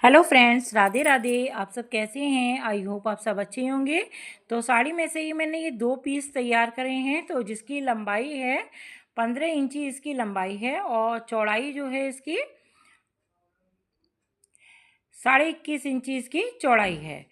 Hello friends, Radhe Radhe. आप सब कैसे हैं? आई होप आप सब अच्छे होंगे। तो साड़ी में से ही मैंने ये 2 पीस तैयार करे हैं, तो जिसकी लंबाई है 15 इंची इसकी लंबाई है और चौड़ाई जो है इसकी 21.5 इंची इसकी चौड़ाई है।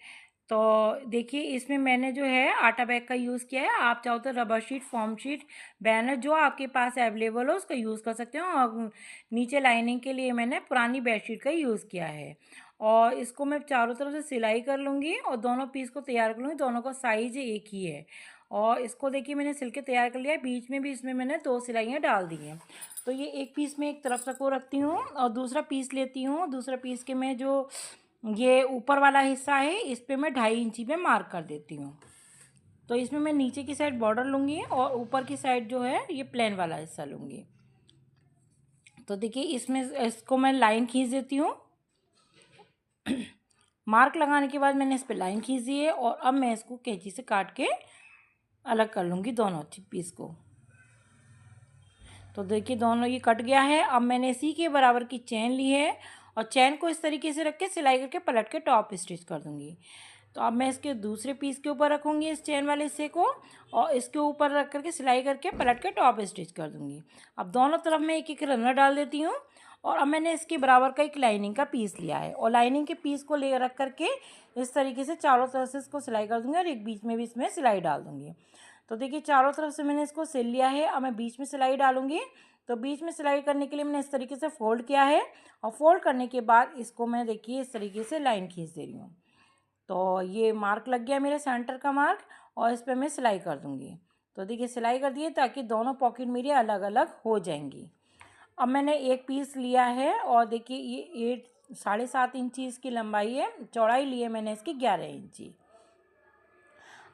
तो देखिए, इसमें मैंने जो है आटा बैग का यूज़ किया है। आप चाहो तो rubber sheet, form sheet, banner जो आपके पास अवेलेबल हो उसका यूज़ कर सकते हो। और नीचे लाइनिंग के लिए मैंने पुरानी बेडशीट का यूज़ किया है। और इसको मैं चारों तरफ से सिलाई कर लूँगी और दोनों पीस को तैयार कर लूँगी। दोनों का साइज़ एक ही है। और इसको देखिए, मैंने सिल के तैयार कर लिया है। बीच में भी इसमें मैंने 2 सिलाइयाँ डाल दी हैं। तो ये एक पीस में एक तरफ को रखती हूँ और दूसरा पीस लेती हूँ। दूसरा पीस के मैं जो ये ऊपर वाला हिस्सा है, इस पे मैं 2.5 इंची पे मार्क कर देती हूँ। तो इसमें मैं नीचे की साइड बॉर्डर लूँगी और ऊपर की साइड जो है ये प्लेन वाला हिस्सा लूँगी। तो देखिए, इसमें इसको मैं लाइन खींच देती हूँ। मार्क लगाने के बाद मैंने इस पर लाइन खींच दी है और अब मैं इसको कैंची से काट के अलग कर लूँगी दोनों पीस को। तो देखिए, दोनों ये कट गया है। अब मैंने इसी के बराबर की चेन ली है और चेन को इस तरीके से रख के सिलाई करके पलट के टॉप स्टिच कर दूँगी। तो अब मैं इसके दूसरे पीस के ऊपर रखूँगी इस चेन वाले हिस्से को और इसके ऊपर रख करके सिलाई करके पलट के टॉप स्टिच कर दूँगी। अब दोनों तरफ मैं एक एक रनर डाल देती हूँ और अब मैंने इसके बराबर का एक लाइनिंग का पीस लिया है और लाइनिंग के पीस को ले रख करके इस तरीके से चारों तरफ से इसको सिलाई कर दूँगी और एक बीच में भी इसमें सिलाई डाल दूँगी। तो देखिए, चारों तरफ से मैंने इसको सिल लिया है। अब मैं बीच में सिलाई डालूँगी। तो बीच में सिलाई करने के लिए मैंने इस तरीके से फ़ोल्ड किया है और फ़ोल्ड करने के बाद इसको मैं देखिए इस तरीके से लाइन खींच दे रही हूँ। तो ये मार्क लग गया मेरे सेंटर का मार्क और इस पर मैं सिलाई कर दूँगी। तो देखिए, सिलाई कर दिए ताकि दोनों पॉकेट मेरी अलग अलग हो जाएंगी। अब मैंने एक पीस लिया है और देखिए ये 7.5 इंची इसकी लंबाई है, चौड़ाई ली है मैंने इसकी 11 इंची।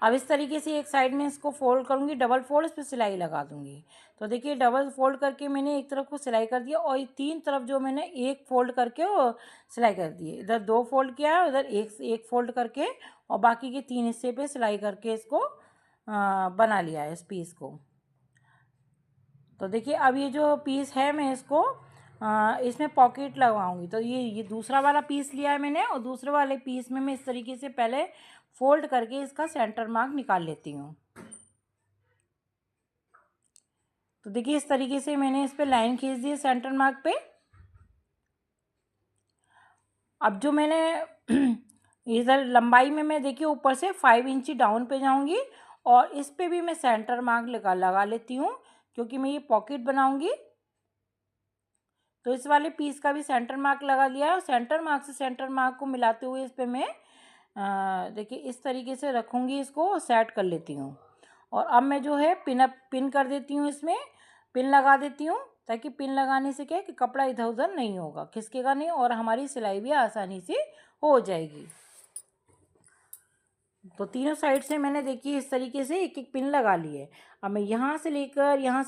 अब इस तरीके से एक साइड में इसको फोल्ड करूँगी, डबल फोल्ड, इस पर सिलाई लगा दूँगी। तो देखिए, डबल फोल्ड करके मैंने एक तरफ को सिलाई कर दिया और ये 3 तरफ जो मैंने एक फोल्ड करके वो सिलाई कर दी है। इधर 2 फोल्ड किया है, उधर एक फोल्ड करके और बाकी के 3 हिस्से पे सिलाई करके इसको बना लिया है इस पीस को। तो देखिए, अब ये जो पीस है मैं इसको इसमें पॉकेट लगवाऊंगी। तो ये दूसरा वाला पीस लिया है मैंने और दूसरे वाले पीस में मैं इस तरीके से पहले फोल्ड करके इसका सेंटर मार्क निकाल लेती हूँ। तो देखिए, इस तरीके से मैंने इस पे लाइन खींच दी है सेंटर मार्क पे। अब जो मैंने इधर लंबाई में मैं देखिए ऊपर से 5 इंची डाउन पे जाऊंगी और इस पे भी मैं सेंटर मार्क लगा लेती हूँ क्योंकि मैं ये पॉकेट बनाऊंगी। तो इस वाले पीस का भी सेंटर मार्क लगा लिया है और सेंटर मार्क से सेंटर मार्क को मिलाते हुए इस पे मैं देखिए इस तरीके से रखूँगी, इसको सेट कर लेती हूँ। और अब मैं जो है पिन कर देती हूँ, इसमें पिन लगा देती हूँ ताकि पिन लगाने से क्या है कि कपड़ा इधर उधर नहीं होगा, खिसकेगा नहीं और हमारी सिलाई भी आसानी से हो जाएगी। तो तीनों साइड से मैंने देखिए इस तरीके से एक एक पिन लगा ली है। अब मैं यहाँ से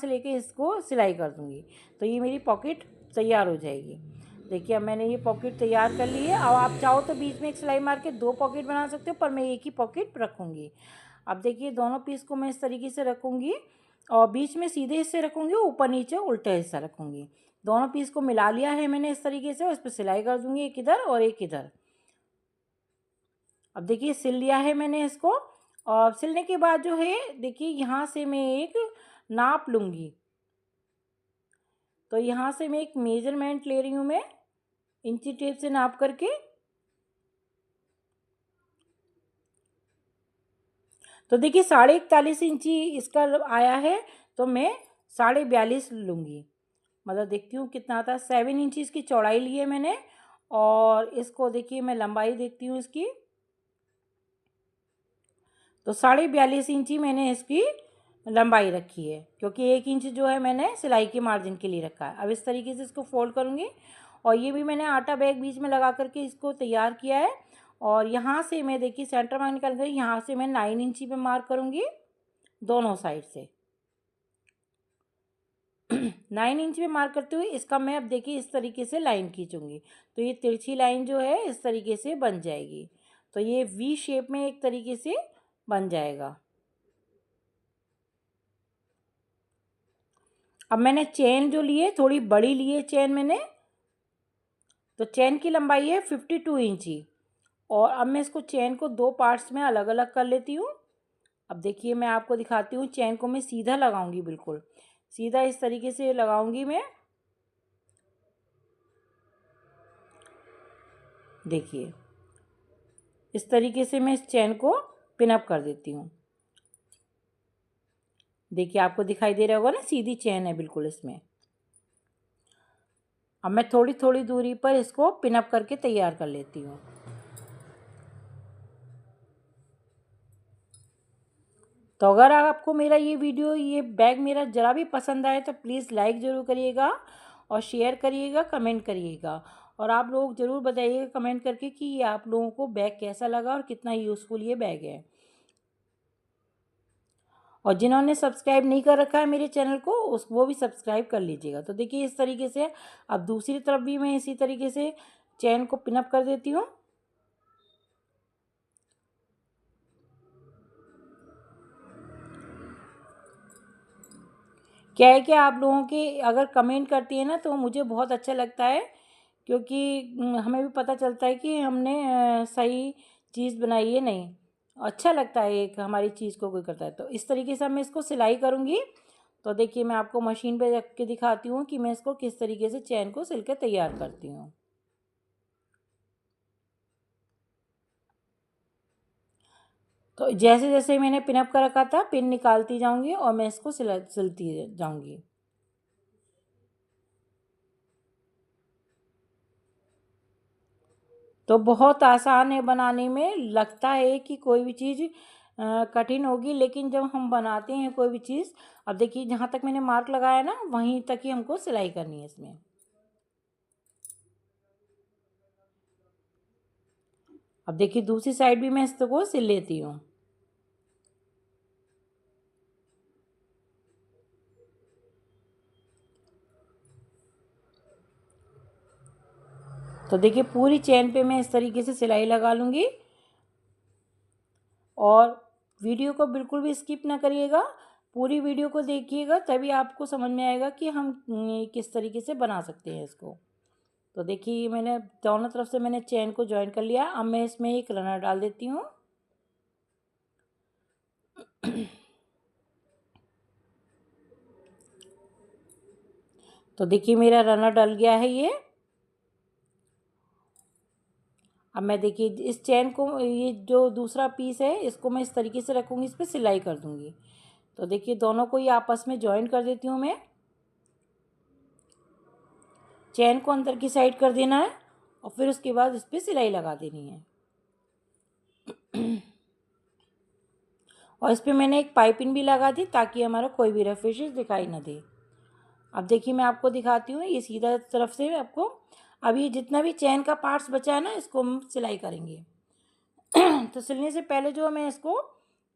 लेकर इसको सिलाई कर दूँगी। तो ये मेरी पॉकेट तैयार हो जाएगी। देखिए, अब मैंने ये पॉकेट तैयार कर ली है। अब आप चाहो तो बीच में एक सिलाई मार के 2 पॉकेट बना सकते हो, पर मैं एक ही पॉकेट रखूँगी। अब देखिए, दोनों पीस को मैं इस तरीके से रखूँगी और बीच में सीधे हिस्से रखूँगी, ऊपर नीचे उल्टा हिस्सा रखूँगी। दोनों पीस को मिला लिया है मैंने इस तरीके से और इस पर सिलाई कर दूँगी, एक इधर और एक इधर। अब देखिए, सिल लिया है मैंने इसको और सिलने के बाद जो है देखिए यहाँ से मैं एक नाप लूँगी। तो यहाँ से मैं एक मेजरमेंट ले रही हूँ, मैं इंची टेप से नाप करके। तो देखिए, 41.5 इंची इसका आया है, तो मैं 42.5 लूँगी। मतलब देखती हूँ कितना आता है। 7 इंची इसकी चौड़ाई ली है मैंने और इसको देखिए मैं लंबाई देखती हूँ इसकी। तो 42.5 इंची मैंने इसकी लंबाई रखी है क्योंकि 1 इंच जो है मैंने सिलाई के मार्जिन के लिए रखा है। अब इस तरीके से इसको फोल्ड करूँगी और ये भी मैंने आटा बैग बीच में लगा करके इसको तैयार किया है। और यहाँ से मैं देखिए सेंटर मार्क निकाल कर यहाँ से मैं 9 इंची पे मार्क करूँगी दोनों साइड से। 9 इंच पे मार्क करते हुए इसका मैं अब देखिए इस तरीके से लाइन खींचूँगी। तो ये तिरछी लाइन जो है इस तरीके से बन जाएगी। तो ये वी शेप में एक तरीके से बन जाएगा। अब मैंने चेन जो ली है थोड़ी बड़ी ली है चेन मैंने। तो चेन की लंबाई है 52 इंची। और अब मैं इसको चेन को 2 पार्ट्स में अलग अलग कर लेती हूँ। अब देखिए मैं आपको दिखाती हूँ, चेन को मैं सीधा लगाऊंगी, बिल्कुल सीधा इस तरीके से लगाऊंगी मैं। देखिए इस तरीके से मैं इस चेन को पिन अप कर देती हूँ। देखिए आपको दिखाई दे रहा होगा ना, सीधी चेन है बिल्कुल इसमें। अब मैं थोड़ी थोड़ी दूरी पर इसको पिन अप करके तैयार कर लेती हूँ। तो अगर आपको मेरा ये वीडियो, ये बैग मेरा ज़रा भी पसंद आए तो प्लीज़ लाइक ज़रूर करिएगा और शेयर करिएगा, कमेंट करिएगा। और आप लोग ज़रूर बताइएगा कमेंट करके कि ये आप लोगों को बैग कैसा लगा और कितना यूज़फुल ये बैग है। और जिन्होंने सब्सक्राइब नहीं कर रखा है मेरे चैनल को, वो भी सब्सक्राइब कर लीजिएगा। तो देखिए इस तरीके से अब दूसरी तरफ भी मैं इसी तरीके से चैन को पिन अप कर देती हूँ। क्या है कि आप लोगों के अगर कमेंट करती है ना तो मुझे बहुत अच्छा लगता है, क्योंकि हमें भी पता चलता है कि हमने सही चीज़ बनाई है। नहीं, अच्छा लगता है एक हमारी चीज़ को कोई करता है। तो इस तरीके से मैं इसको सिलाई करूँगी। तो देखिए मैं आपको मशीन पे रख के दिखाती हूँ कि मैं इसको किस तरीके से चैन को सिल के तैयार करती हूँ। तो जैसे जैसे मैंने पिन अप कर रखा था, पिन निकालती जाऊँगी और मैं इसको सिलती जाऊँगी। तो बहुत आसान है बनाने में। लगता है कि कोई भी चीज़ कठिन होगी, लेकिन जब हम बनाते हैं कोई भी चीज़, अब देखिए जहाँ तक मैंने मार्क लगाया ना वहीं तक ही हमको सिलाई करनी है इसमें। अब देखिए दूसरी साइड भी मैं इसको सिल लेती हूँ। तो देखिए पूरी चेन पे मैं इस तरीके से सिलाई लगा लूँगी। और वीडियो को बिल्कुल भी स्किप ना करिएगा, पूरी वीडियो को देखिएगा, तभी आपको समझ में आएगा कि हम किस तरीके से बना सकते हैं इसको। तो देखिए मैंने दोनों तरफ से मैंने चेन को जॉइन कर लिया। अब मैं इसमें एक रनर डाल देती हूँ। तो देखिए मेरा रनर डल गया है ये। अब मैं देखिए इस चेन को, ये जो दूसरा पीस है इसको मैं इस तरीके से रखूँगी, इस पर सिलाई कर दूँगी। तो देखिए दोनों को ही आपस में जॉइन कर देती हूँ मैं। चेन को अंदर की साइड कर देना है और फिर उसके बाद इस पर सिलाई लगा देनी है। और इस पर मैंने एक पाइपिंग भी लगा दी ताकि हमारा कोई भी रफेशेस दिखाई ना दे। अब देखिए मैं आपको दिखाती हूँ, ये सीधा तरफ से आपको, अब ये जितना भी चेन का पार्ट्स बचा है ना इसको हम सिलाई करेंगे। तो सिलने से पहले जो मैं इसको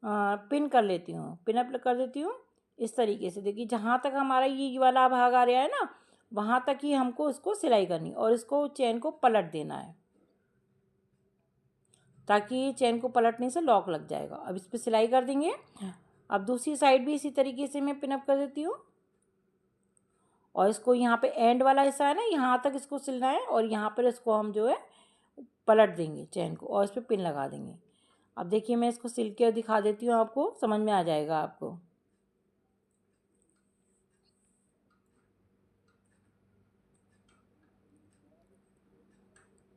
पिन कर लेती हूँ, पिन अप कर देती हूँ इस तरीके से। देखिए जहाँ तक हमारा ये वाला भाग आ रहा है ना, वहाँ तक ही हमको इसको सिलाई करनी और इसको चेन को पलट देना है, ताकि चेन को पलटने से लॉक लग जाएगा। अब इस पर सिलाई कर देंगे। अब दूसरी साइड भी इसी तरीके से मैं पिन अप कर देती हूँ। और इसको यहाँ पे एंड वाला हिस्सा है ना, यहाँ तक इसको सिलना है और यहाँ पर इसको हम जो है पलट देंगे चेन को और इस पर पिन लगा देंगे। अब देखिए मैं इसको सिल के दिखा देती हूँ, आपको समझ में आ जाएगा आपको।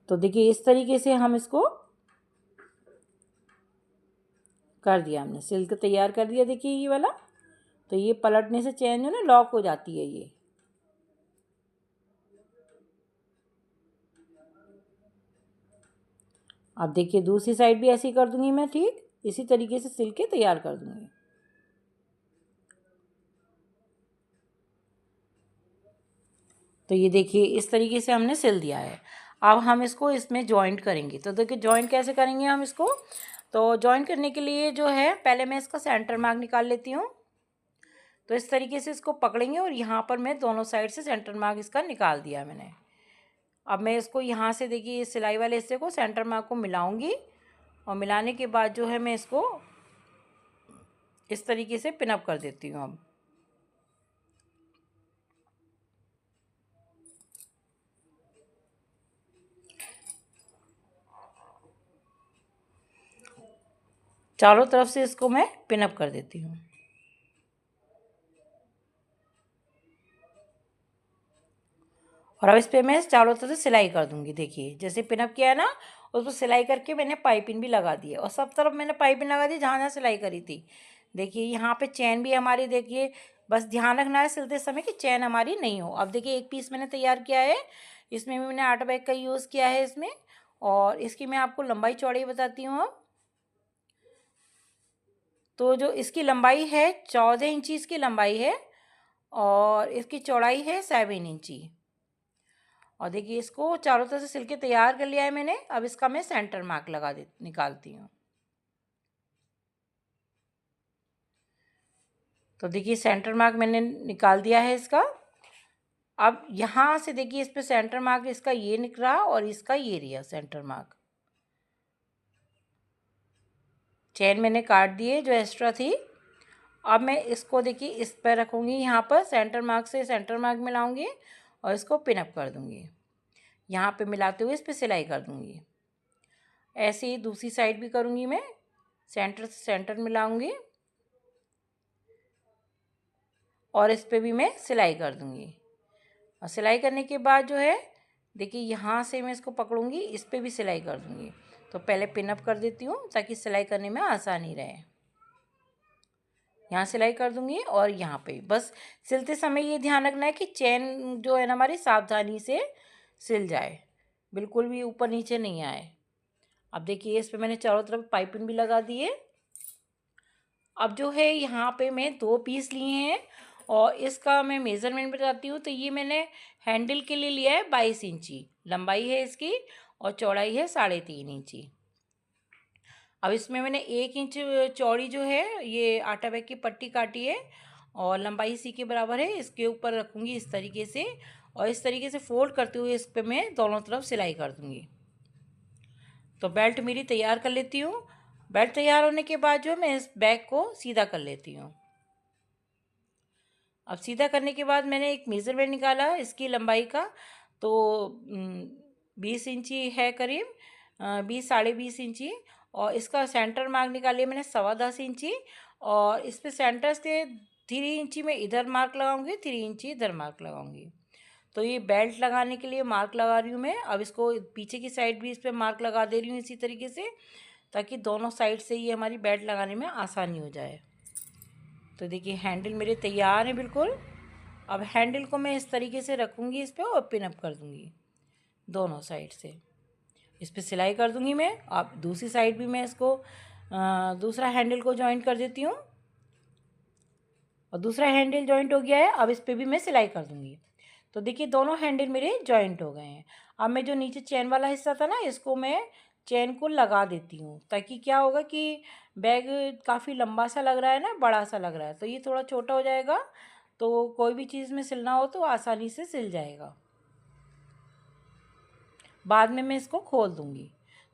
तो देखिए इस तरीके से हम इसको कर दिया, हमने सिल के तैयार कर दिया। देखिए ये वाला, तो ये पलटने से चेन जो है ना लॉक हो जाती है ये। अब देखिए दूसरी साइड भी ऐसे ही कर दूंगी मैं, ठीक इसी तरीके से सिल के तैयार कर दूंगी। तो ये देखिए इस तरीके से हमने सिल दिया है। अब हम इसको इसमें जॉइंट करेंगे। तो देखिए जॉइंट कैसे करेंगे हम इसको। तो जॉइंट करने के लिए जो है पहले मैं इसका सेंटर मार्क निकाल लेती हूँ। तो इस तरीके से इसको पकड़ेंगे और यहाँ पर मैं दोनों साइड से सेंटर मार्क इसका निकाल दिया मैंने। अब मैं इसको यहाँ से देखिए इस सिलाई वाले हिस्से को सेंटर मार्क को मिलाऊंगी और मिलाने के बाद जो है मैं इसको इस तरीके से पिन अप कर देती हूँ। अब चारों तरफ से इसको मैं पिनअप कर देती हूँ। और अब इस पे मैं चारों तरफ से सिलाई कर दूंगी। देखिए जैसे पिनअप किया है ना, उस पर सिलाई करके मैंने पाइपिंग भी लगा दी है और सब तरफ मैंने पाइपिंग लगा दी जहाँ जहाँ सिलाई करी थी। देखिए यहाँ पे चैन भी हमारी, देखिए बस ध्यान रखना है सिलते समय कि चैन हमारी नहीं हो। अब देखिए एक पीस मैंने तैयार किया है, इसमें भी मैंने 8 बैग का यूज़ किया है इसमें। और इसकी मैं आपको लंबाई चौड़ाई बताती हूँ अब। तो जो इसकी लंबाई है 14 इंची इसकी लंबाई है और इसकी चौड़ाई है 7 इंची। और देखिए इसको चारों तरफ से सिल के तैयार कर लिया है मैंने। अब इसका मैं सेंटर मार्क लगा दे निकालती हूँ। तो देखिए सेंटर मार्क मैंने निकाल दिया है इसका। अब यहाँ से देखिए इस पे सेंटर मार्क इसका ये निकला और इसका ये रहा सेंटर मार्क। चेन मैंने काट दिए जो एक्स्ट्रा थी। अब मैं इसको देखिए इस पर रखूँगी, यहाँ पर सेंटर मार्क से सेंटर मार्क मिलाऊंगी और इसको पिनअप कर दूँगी। यहाँ पे मिलाते हुए इस पर सिलाई कर दूँगी। ऐसे ही दूसरी साइड भी करूँगी मैं, सेंटर से सेंटर मिलाऊंगी और इस पे भी मैं सिलाई कर दूँगी। और सिलाई करने के बाद जो है देखिए यहाँ से मैं इसको पकड़ूँगी, इस पे भी सिलाई कर दूँगी। तो पहले पिनअप कर देती हूँ ताकि सिलाई करने में आसानी रहे। यहाँ सिलाई कर दूँगी और यहाँ पे बस सिलते समय ये ध्यान रखना है कि चैन जो है ना हमारी सावधानी से सिल जाए, बिल्कुल भी ऊपर नीचे नहीं आए। अब देखिए इस पे मैंने चारों तरफ पाइपिंग भी लगा दी है। अब जो है यहाँ पे मैं 2 पीस लिए हैं और इसका मैं मेज़रमेंट बताती हूँ। तो ये मैंने हैंडल के लिए लिया है 22 इंची लंबाई है इसकी और चौड़ाई है 3.5 इंची। अब इसमें मैंने 1 इंच चौड़ी जो है ये आटा बैग की पट्टी काटी है और लंबाई इसी के बराबर है। इसके ऊपर रखूँगी इस तरीके से और इस तरीके से फोल्ड करते हुए इस पर मैं दोनों तरफ सिलाई कर दूँगी। तो बेल्ट मेरी तैयार कर लेती हूँ। बेल्ट तैयार होने के बाद जो है मैं इस बैग को सीधा कर लेती हूँ। अब सीधा करने के बाद मैंने एक मेज़रमेंट निकाला इसकी लंबाई का। तो 20 इंची है करीब, 20 साढ़े 20 इंची। और इसका सेंटर मार्क निकालिए मैंने 10.25 इंची और इस पे सेंटर से 3 इंची में इधर मार्क लगाऊंगी, 3 इंची इधर मार्क लगाऊंगी। तो ये बेल्ट लगाने के लिए मार्क लगा रही हूँ मैं। अब इसको पीछे की साइड भी इस पर मार्क लगा दे रही हूँ इसी तरीके से, ताकि दोनों साइड से ये हमारी बेल्ट लगाने में आसानी हो जाए। तो देखिए हैंडल मेरे तैयार हैं बिल्कुल। अब हैंडल को मैं इस तरीके से रखूँगी इस पर और पिनअप कर दूँगी दोनों साइड से। इस पर सिलाई कर दूँगी मैं। अब दूसरी साइड भी मैं इसको दूसरा हैंडल को जॉइंट कर देती हूँ और दूसरा हैंडल जॉइंट हो गया है। अब इस पर भी मैं सिलाई कर दूँगी। तो देखिए दोनों हैंडल मेरे जॉइंट हो गए हैं। अब मैं जो नीचे चैन वाला हिस्सा था ना, इसको मैं चैन को लगा देती हूँ ताकि क्या होगा कि बैग काफ़ी लंबा सा लग रहा है ना, बड़ा सा लग रहा है, तो ये थोड़ा छोटा हो जाएगा। तो कोई भी चीज़ में सिलना हो तो आसानी से सिल जाएगा। बाद में मैं इसको खोल दूँगी।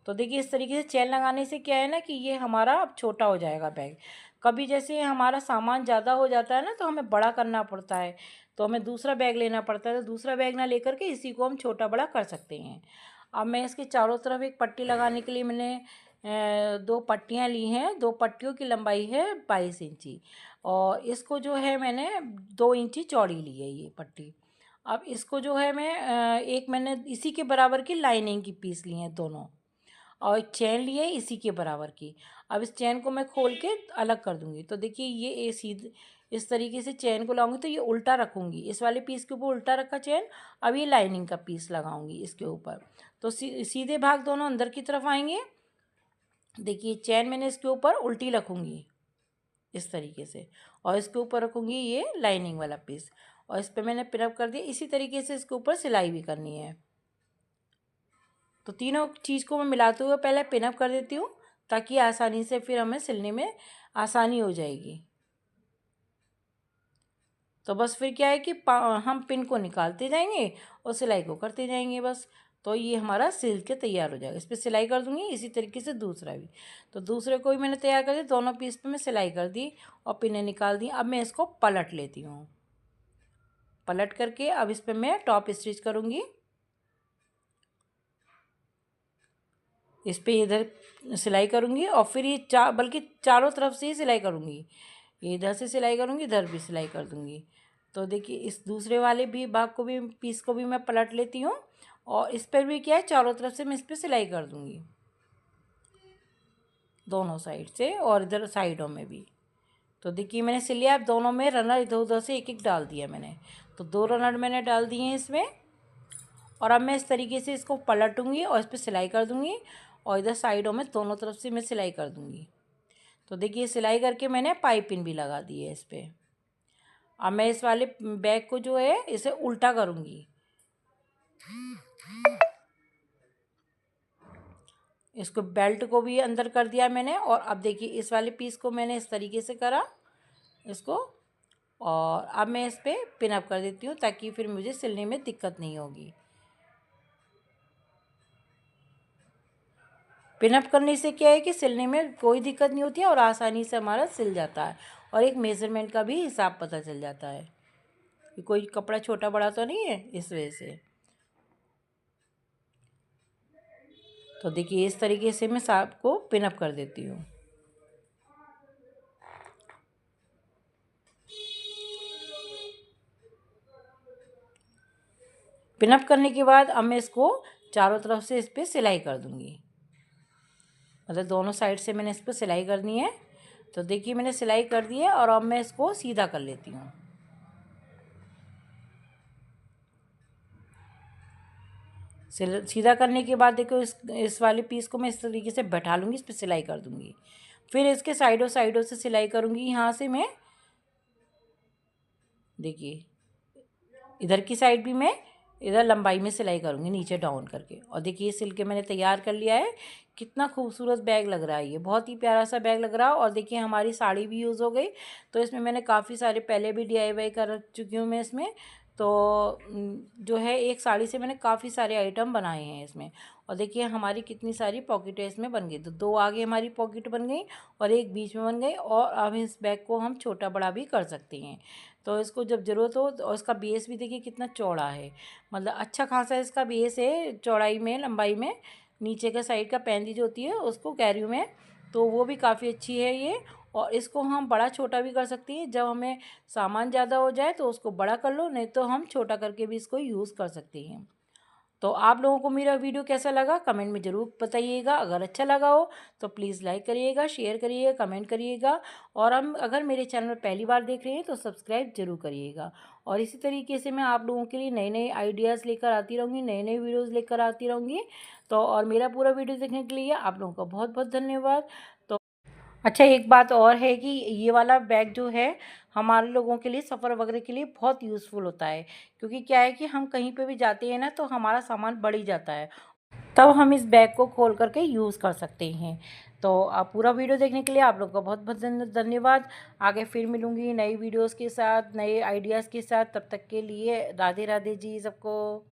तो देखिए इस तरीके से चैन लगाने से क्या है ना कि ये हमारा अब छोटा हो जाएगा बैग। कभी जैसे हमारा सामान ज़्यादा हो जाता है ना तो हमें बड़ा करना पड़ता है, तो हमें दूसरा बैग लेना पड़ता है। तो दूसरा बैग ना लेकर के इसी को हम छोटा बड़ा कर सकते हैं। अब मैं इसके चारों तरफ एक पट्टी लगाने के लिए मैंने 2 पट्टियाँ ली हैं। 2 पट्टियों की लंबाई है 22 इंची और इसको जो है मैंने 2 इंची चौड़ी ली है ये पट्टी। अब इसको जो है मैं एक मैंने इसी के बराबर की लाइनिंग की पीस ली हैं दोनों और एक चैन ली है इसी के बराबर की। अब इस चैन को मैं खोल के अलग कर दूंगी। तो देखिए ये सीधे इस तरीके से चैन को लगाऊंगी तो ये उल्टा रखूंगी, इस वाले पीस के ऊपर उल्टा रखा चैन। अब ये लाइनिंग का पीस लगाऊंगी इसके ऊपर। तो सीधे भाग दोनों अंदर की तरफ आएंगे। देखिए चैन मैंने इसके ऊपर उल्टी रखूंगी इस तरीके से और इसके ऊपर रखूँगी ये लाइनिंग वाला पीस और इस पर मैंने पिनअप कर दिया। इसी तरीके से इसके ऊपर सिलाई भी करनी है। तो तीनों चीज़ को मैं मिलाते हुए पहले पिनअप कर देती हूँ ताकि आसानी से फिर हमें सिलने में आसानी हो जाएगी। तो बस फिर क्या है कि हम पिन को निकालते जाएंगे और सिलाई को करते जाएंगे बस। तो ये हमारा सिल के तैयार हो जाएगा। इस पर सिलाई कर दूँगी इसी तरीके से दूसरा भी। तो दूसरे को भी मैंने तैयार कर दिया, दोनों पीस पे मैं सिलाई कर दी और पिनें निकाल दी। अब मैं इसको पलट लेती हूँ। पलट करके अब इस पर मैं टॉप स्टिच करूँगी। इस पे इधर सिलाई करूँगी और फिर ये बल्कि चारों तरफ से ही सिलाई करूँगी। ये इधर से सिलाई करूँगी, इधर भी सिलाई कर दूँगी। तो देखिए इस दूसरे वाले भी भाग को भी, पीस को भी मैं पलट लेती हूँ और इस पर भी क्या है, चारों तरफ से मैं इस पर सिलाई कर दूँगी, दोनों साइड से और इधर साइडों में भी। तो देखिए मैंने सिल लिया। अब दोनों में रनर इधर उधर से एक एक डाल दिया मैंने, तो 2 रनर मैंने डाल दिए हैं इसमें। और अब मैं इस तरीके से इसको पलटूँगी और इस पर सिलाई कर दूँगी और इधर साइडों में दोनों तरफ से मैं सिलाई कर दूँगी। तो देखिए सिलाई करके मैंने पाइपिंग भी लगा दी है इस पर। अब मैं इस वाले बैग को जो है इसे उल्टा करूँगी, इसको बेल्ट को भी अंदर कर दिया मैंने। और अब देखिए इस वाले पीस को मैंने इस तरीके से करा इसको, और अब मैं इस पर पिन अप कर देती हूँ ताकि फिर मुझे सिलने में दिक्कत नहीं होगी। पिन अप करने से क्या है कि सिलने में कोई दिक्कत नहीं होती है और आसानी से हमारा सिल जाता है और एक मेज़रमेंट का भी हिसाब पता चल जाता है कि कोई कपड़ा छोटा बड़ा तो नहीं है, इस वजह से। तो देखिए इस तरीके से मैं सांप को पिन अप कर देती हूँ। पिन अप करने के बाद अब मैं इसको चारों तरफ से इस पर सिलाई कर दूँगी, मतलब दोनों साइड से मैंने इस पर सिलाई करनी है। तो देखिए मैंने सिलाई कर दी है और अब मैं इसको सीधा कर लेती हूँ। सीधा करने के बाद देखो इस वाले पीस को मैं इस तरीके से बैठा लूँगी, इस पर सिलाई कर दूँगी। फिर इसके साइडों साइडों से सिलाई करूँगी यहाँ से मैं। देखिए इधर की साइड भी मैं इधर लंबाई में सिलाई करूँगी नीचे डाउन करके। और देखिए ये सिल के मैंने तैयार कर लिया है। कितना खूबसूरत बैग लग रहा है, ये बहुत ही प्यारा सा बैग लग रहा है। और देखिए हमारी साड़ी भी यूज़ हो गई। तो इसमें मैंने काफ़ी सारे पहले भी DIY कर चुकी हूँ मैं इसमें। तो जो है एक साड़ी से मैंने काफ़ी सारे आइटम बनाए हैं इसमें। और देखिए हमारी कितनी सारी पॉकेटें इसमें बन गई। तो 2 आगे हमारी पॉकेट बन गई और एक बीच में बन गई। और अब इस बैग को हम छोटा बड़ा भी कर सकते हैं। तो इसको जब ज़रूरत हो, और इसका बेस भी देखिए कितना चौड़ा है, मतलब अच्छा खासा इसका बेस है चौड़ाई में, लंबाई में। नीचे का साइड का पैंदी जो होती है उसको कह रही हूँ मैं, तो वो भी काफ़ी अच्छी है ये। और इसको हम बड़ा छोटा भी कर सकती हैं, जब हमें सामान ज़्यादा हो जाए तो उसको बड़ा कर लो, नहीं तो हम छोटा करके भी इसको यूज़ कर सकते हैं। तो आप लोगों को मेरा वीडियो कैसा लगा कमेंट में ज़रूर बताइएगा। अगर अच्छा लगा हो तो प्लीज़ लाइक करिएगा, शेयर करिएगा, कमेंट करिएगा। और हम अगर मेरे चैनल में पहली बार देख रहे हैं तो सब्सक्राइब ज़रूर करिएगा। और इसी तरीके से मैं आप लोगों के लिए नए नए आइडियाज़ लेकर आती रहूँगी, नए नए वीडियोज़ लेकर आती रहूँगी। तो और मेरा पूरा वीडियो देखने के लिए आप लोगों का बहुत बहुत धन्यवाद। तो अच्छा एक बात और है कि ये वाला बैग जो है हमारे लोगों के लिए, सफ़र वगैरह के लिए बहुत यूज़फुल होता है। क्योंकि क्या है कि हम कहीं पे भी जाते हैं ना, तो हमारा सामान बढ़ ही जाता है, तब हम इस बैग को खोल करके यूज़ कर सकते हैं। तो आप पूरा वीडियो देखने के लिए आप लोग का बहुत बहुत धन्यवाद। आगे फिर मिलूँगी नई वीडियोज़ के साथ, नए आइडियाज़ के साथ। तब तक के लिए राधे राधे जी सबको।